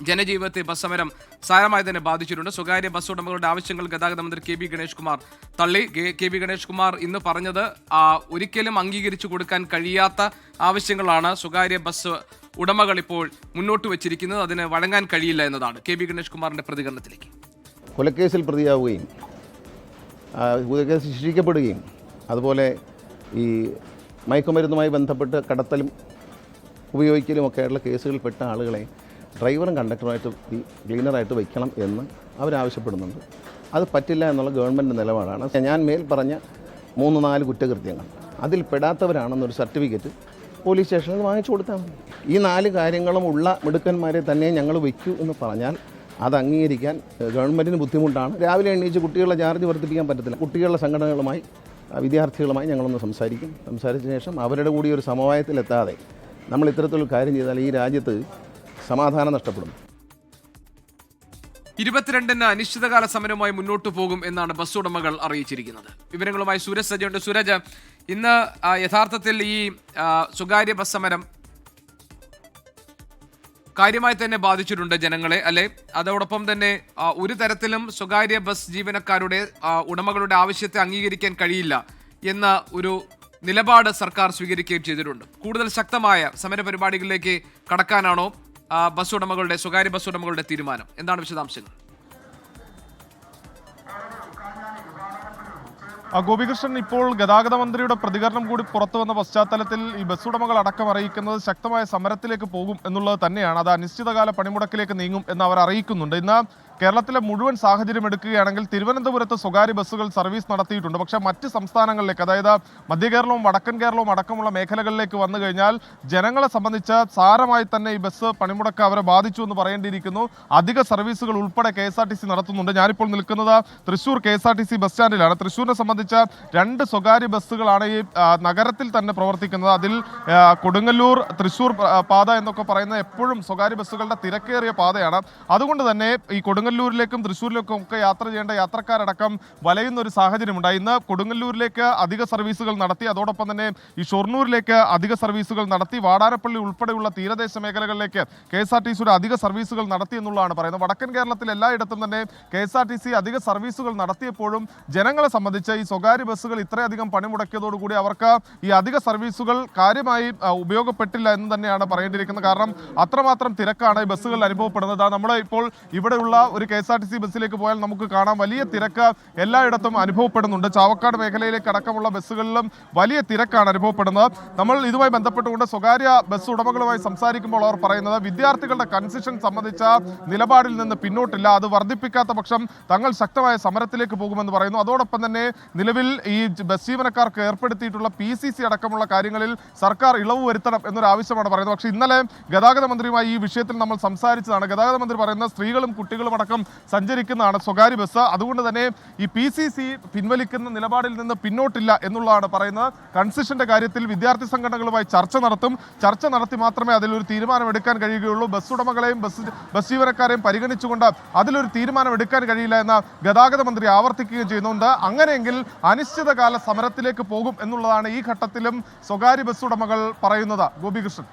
ജനജീവിതത്തെ ബസ് സമരം സാരമായി തന്നെ ബാധിച്ചിട്ടുണ്ട്. സ്വകാര്യ ബസ് ഉടമകളുടെ ആവശ്യങ്ങൾ ഗതാഗത മന്ത്രി കെ ബി ഗണേഷ് കുമാർ തള്ളി. കെ ബി ഗണേഷ് കുമാർ ഇന്ന് പറഞ്ഞത് ഒരിക്കലും അംഗീകരിച്ചു കൊടുക്കാൻ കഴിയാത്ത ആവശ്യങ്ങളാണ് സ്വകാര്യ ബസ് ഉടമകൾ ഇപ്പോൾ മുന്നോട്ട് വെച്ചിരിക്കുന്നത്. അതിന് വഴങ്ങാൻ കഴിയില്ല എന്നതാണ് കെ ബി ഗണേഷ് കുമാറിന്റെ പ്രതികരണത്തിലേക്ക്. കൊലക്കേസിൽ പ്രതിയാവുകയും കൊലക്കേസ് ശിക്ഷിക്കപ്പെടുകയും അതുപോലെ ഈ മയക്കുമരുന്നുമായി ബന്ധപ്പെട്ട് കടത്തലും ഉപയോഗിക്കലുമൊക്കെയുള്ള കേസുകളിൽപ്പെട്ട ആളുകളെ ഡ്രൈവറും കണ്ടക്ടറുമായിട്ട് ഈ ക്ലീനറായിട്ട് വയ്ക്കണം എന്ന് അവരാവശ്യപ്പെടുന്നുണ്ട്. അത് പറ്റില്ല എന്നുള്ള ഗവൺമെൻറ് നിലപാടാണ്. ഞാൻ മേൽ പറഞ്ഞ 3-4 കുറ്റകൃത്യങ്ങൾ അതിൽ പെടാത്തവരാണെന്നൊരു സർട്ടിഫിക്കറ്റ് പോലീസ് സ്റ്റേഷനിൽ വാങ്ങിച്ചു കൊടുത്താൽ മതി. ഈ 4 കാര്യങ്ങളും ഉള്ള മിടുക്കന്മാരെ തന്നെ ഞങ്ങൾ വയ്ക്കൂ എന്ന് പറഞ്ഞാൽ അത് അംഗീകരിക്കാൻ ഗവൺമെൻറ്റിന് ബുദ്ധിമുട്ടാണ്. രാവിലെ എണീച്ച് കുട്ടികളുടെ ചാർജ് വർദ്ധിപ്പിക്കാൻ പറ്റത്തില്ല. കുട്ടികളുടെ സംഘടനകളുമായി വിദ്യാർത്ഥികളുമായി ഞങ്ങളൊന്ന് സംസാരിച്ച ശേഷം അവരുടെ കൂടി ഒരു സമവായത്തിലെത്താതെ നമ്മൾ ഇത്തരത്തിലുള്ള കാര്യം ചെയ്താൽ ഈ രാജ്യത്ത് സമാധാനം നഷ്ടപ്പെടും. 22-ന് അനിശ്ചിതകാല സമരവുമായി മുന്നോട്ട് പോകും എന്നാണ് ബസ് ഉടമകൾ അറിയിച്ചിരിക്കുന്നത്. വിവരങ്ങളുമായി സൂരജ് സജ്ജയുണ്ട്. സൂരജ്, ഇന്ന് യഥാർത്ഥത്തിൽ ഈ സ്വകാര്യ ബസ് സമരം കാര്യമായി തന്നെ ബാധിച്ചിട്ടുണ്ട് ജനങ്ങളെ, അല്ലെ? അതോടൊപ്പം തന്നെ ഒരു തരത്തിലും സ്വകാര്യ ബസ് ജീവനക്കാരുടെ ഉടമകളുടെ ആവശ്യത്തെ അംഗീകരിക്കാൻ കഴിയില്ല എന്ന ഒരു നിലപാട് സർക്കാർ സ്വീകരിക്കുകയും ചെയ്തിട്ടുണ്ട്. കൂടുതൽ ശക്തമായ സമരപരിപാടികളിലേക്ക് കടക്കാനാണോ സ്വകാര്യ ബസ് ഉടമകളുടെ തീരുമാനം? എന്താണ് വിശദാംശങ്ങൾ? ഗോപികൃഷ്ണൻ, ഇപ്പോൾ ഗതാഗത മന്ത്രിയുടെ പ്രതികരണം കൂടി പുറത്തു വന്ന പശ്ചാത്തലത്തിൽ ഈ ബസ് ഉടമകൾ അടക്കം അറിയിക്കുന്നത് ശക്തമായ സമരത്തിലേക്ക് പോകും എന്നുള്ളത് തന്നെയാണ്. അത് അനിശ്ചിതകാല പണിമുടക്കിലേക്ക് നീങ്ങും എന്ന് അവർ അറിയിക്കുന്നുണ്ട്. ഇന്ന് കേരളത്തിലെ മുഴുവൻ സാഹചര്യം എടുക്കുകയാണെങ്കിൽ തിരുവനന്തപുരത്ത് സ്വകാര്യ ബസ്സുകൾ സർവീസ് നടത്തിയിട്ടുണ്ട്. പക്ഷേ മറ്റ് സംസ്ഥാനങ്ങളിലേക്ക്, അതായത് മധ്യ കേരളവും വടക്കൻ കേരളവും അടക്കമുള്ള മേഖലകളിലേക്ക് വന്നു കഴിഞ്ഞാൽ ജനങ്ങളെ സംബന്ധിച്ച് സാരമായി തന്നെ ഈ ബസ് പണിമുടക്ക് അവരെ ബാധിച്ചു എന്ന് പറയേണ്ടിയിരിക്കുന്നു. അധിക സർവീസുകൾ ഉൾപ്പെടെ KSRTC നടത്തുന്നുണ്ട്. ഞാനിപ്പോൾ നിൽക്കുന്നത് തൃശ്ശൂർ KSRTC ബസ് സ്റ്റാൻഡിലാണ്. തൃശ്ശൂരിനെ സംബന്ധിച്ച് 2 സ്വകാര്യ ബസ്സുകളാണ് ഈ നഗരത്തിൽ തന്നെ പ്രവർത്തിക്കുന്നത്. അതിൽ കൊടുങ്ങല്ലൂർ തൃശ്ശൂർ പാത എന്നൊക്കെ പറയുന്നത് എപ്പോഴും സ്വകാര്യ ബസ്സുകളുടെ തിരക്കേറിയ പാതയാണ്. അതുകൊണ്ട് തന്നെ ഈ കൊടുങ്ങല്ലൂരിലേക്കും തൃശ്ശൂരിലേക്കും ഒക്കെ യാത്ര ചെയ്യേണ്ട യാത്രക്കാരടക്കം വലയുന്ന ഒരു സാഹചര്യമുണ്ടായി. ഇന്ന് കൊടുങ്ങല്ലൂരിലേക്ക് അധിക സർവീസുകൾ നടത്തി. അതോടൊപ്പം തന്നെ ഈ ഷൊർണൂരിലേക്ക് അധിക സർവീസുകൾ നടത്തി. വാടാനപ്പള്ളി ഉൾപ്പെടെയുള്ള തീരദേശ മേഖലകളിലേക്ക് KSRTCയുടെ അധിക സർവീസുകൾ നടത്തി എന്നുള്ളതാണ് പറയുന്നത്. വടക്കൻ കേരളത്തിൽ എല്ലായിടത്തും തന്നെ KSRTC അധിക സർവീസുകൾ നടത്തിയപ്പോഴും ജനങ്ങളെ സംബന്ധിച്ച് ഈ സ്വകാര്യ ബസ്സുകൾ ഇത്രയധികം പണിമുടക്കിയതോടുകൂടി അവർക്ക് ഈ അധിക സർവീസുകൾ കാര്യമായി ഉപയോഗപ്പെട്ടില്ല എന്ന് തന്നെയാണ് പറയേണ്ടിയിരിക്കുന്നത്. കാരണം അത്രമാത്രം തിരക്കാണ് ഈ ബസ്സുകളിൽ അനുഭവപ്പെടുന്നത്. നമ്മൾ ഇപ്പോൾ ഇവിടെയുള്ള ഒരു KSRTC ബസ്സിലേക്ക് പോയാൽ നമുക്ക് കാണാം വലിയ തിരക്ക് എല്ലായിടത്തും അനുഭവപ്പെടുന്നുണ്ട്. ചാവക്കാട് മേഖലയിലേക്ക് അടക്കമുള്ള ബസ്സുകളിലും വലിയ തിരക്കാണ് അനുഭവപ്പെടുന്നത്. നമ്മൾ ഇതുമായി ബന്ധപ്പെട്ടുകൊണ്ട് സ്വകാര്യ ബസ് ഉടമകളുമായി സംസാരിക്കുമ്പോൾ അവർ പറയുന്നത് വിദ്യാർത്ഥികളുടെ കൺസെഷൻ സംബന്ധിച്ച നിലപാടിൽ നിന്ന് പിന്നോട്ടില്ല. അത് വർദ്ധിപ്പിക്കാത്ത പക്ഷം തങ്ങൾ ശക്തമായ സമരത്തിലേക്ക് പോകുമെന്ന് പറയുന്നു. അതോടൊപ്പം തന്നെ നിലവിൽ ഈ ബസ് ജീവനക്കാർക്ക് ഏർപ്പെടുത്തിയിട്ടുള്ള PCC അടക്കമുള്ള കാര്യങ്ങളിൽ സർക്കാർ ഇളവ് വരുത്തണം എന്നൊരു ആവശ്യമാണ് പറയുന്നത്. പക്ഷേ ഇന്നലെ ഗതാഗത മന്ത്രിയുമായി ഈ വിഷയത്തിൽ നമ്മൾ സംസാരിച്ചതാണ്. ഗതാഗത മന്ത്രി പറയുന്നത് സ്ത്രീകളും കുട്ടികളും അടക്കം സഞ്ചരിക്കുന്നതാണ് സ്വകാര്യ ബസ്. അതുകൊണ്ട് തന്നെ ഈ PCC പിൻവലിക്കുന്ന നിലപാടിൽ നിന്ന് പിന്നോട്ടില്ല എന്നുള്ളതാണ് പറയുന്നത്. കൺസെഷന്റെ കാര്യത്തിൽ വിദ്യാർത്ഥി സംഘടനകളുമായി ചർച്ച നടത്തി മാത്രമേ അതിലൊരു തീരുമാനമെടുക്കാൻ കഴിയുകയുള്ളൂ. ബസ് ഉടമകളെയും ബസ് ജീവനക്കാരെയും പരിഗണിച്ചുകൊണ്ട് അതിലൊരു തീരുമാനമെടുക്കാൻ കഴിയില്ല എന്ന് ഗതാഗത മന്ത്രി ആവർത്തിക്കുകയും ചെയ്യുന്നുണ്ട്. അങ്ങനെയെങ്കിൽ അനിശ്ചിതകാല സമരത്തിലേക്ക് പോകും എന്നുള്ളതാണ് ഈ ഘട്ടത്തിലും സ്വകാര്യ ബസ് ഉടമകൾ പറയുന്നത്. ഗോപികൃഷ്ണൻ.